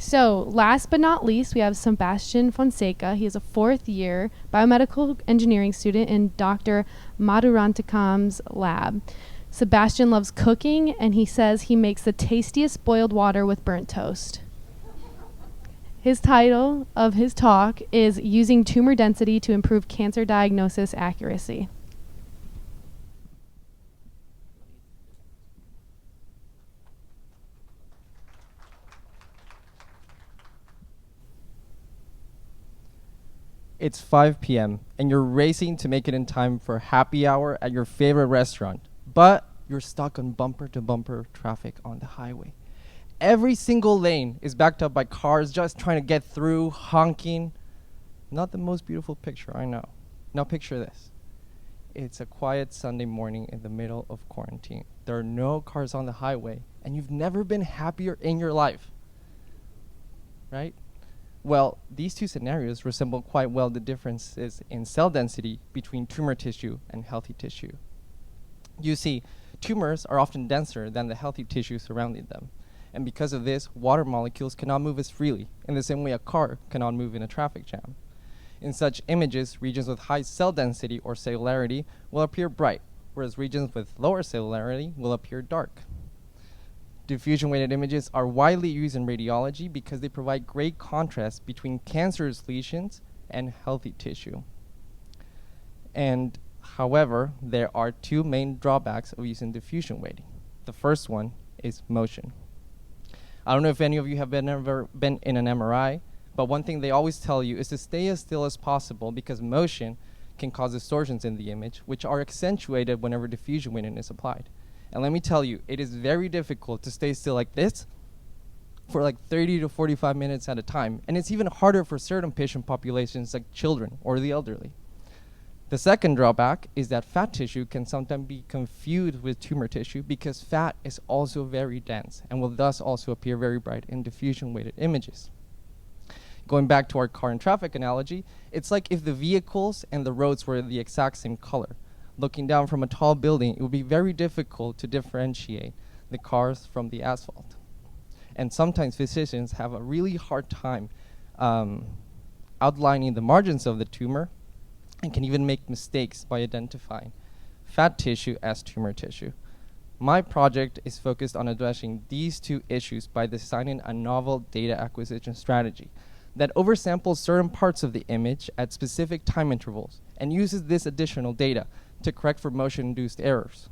So last but not least, we have Sebastian Fonseca. He is a fourth year biomedical engineering student in Dr. Madurantikam's lab. Sebastian loves cooking, and he says he makes the tastiest boiled water with burnt toast. His title of his talk is Using Tumor Density to Improve Cancer Diagnosis Accuracy. It's 5 p.m. and you're racing to make it in time for happy hour at your favorite restaurant, but you're stuck on bumper-to-bumper traffic on the highway. Every single lane is backed up by cars just trying to get through, honking. Not the most beautiful picture, I know. Now picture this. It's a quiet Sunday morning in the middle of quarantine. There are no cars on the highway, and you've never been happier in your life, right? Well, these two scenarios resemble quite well the differences in cell density between tumor tissue and healthy tissue. You see, tumors are often denser than the healthy tissue surrounding them. And because of this, water molecules cannot move as freely, in the same way a car cannot move in a traffic jam. In such images, regions with high cell density or cellularity will appear bright, whereas regions with lower cellularity will appear dark. Diffusion-weighted images are widely used in radiology because they provide great contrast between cancerous lesions and healthy tissue. And however, there are two main drawbacks of using diffusion weighting. The first one is motion. I don't know if any of you have ever been in an MRI, but one thing they always tell you is to stay as still as possible because motion can cause distortions in the image, which are accentuated whenever diffusion weighting is applied. And let me tell you, it is very difficult to stay still like this for like 30 to 45 minutes at a time. And it's even harder for certain patient populations like children or the elderly. The second drawback is that fat tissue can sometimes be confused with tumor tissue because fat is also very dense and will thus also appear very bright in diffusion-weighted images. Going back to our car and traffic analogy, it's like if the vehicles and the roads were the exact same color. Looking down from a tall building, it would be very difficult to differentiate the cars from the asphalt. And sometimes physicians have a really hard time outlining the margins of the tumor and can even make mistakes by identifying fat tissue as tumor tissue. My project is focused on addressing these two issues by designing a novel data acquisition strategy that oversamples certain parts of the image at specific time intervals and uses this additional data to correct for motion-induced errors.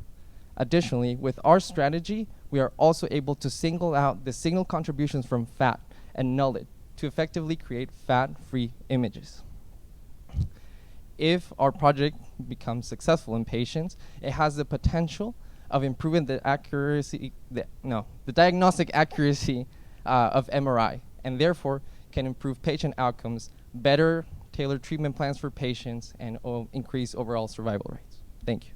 Additionally, with our strategy, we are also able to single out the signal contributions from fat and null it to effectively create fat-free images. If our project becomes successful in patients, it has the potential of improving the accuracy, the diagnostic accuracy of MRI, and therefore can improve patient outcomes, better tailored treatment plans for patients, and increase overall survival rates. Thank you.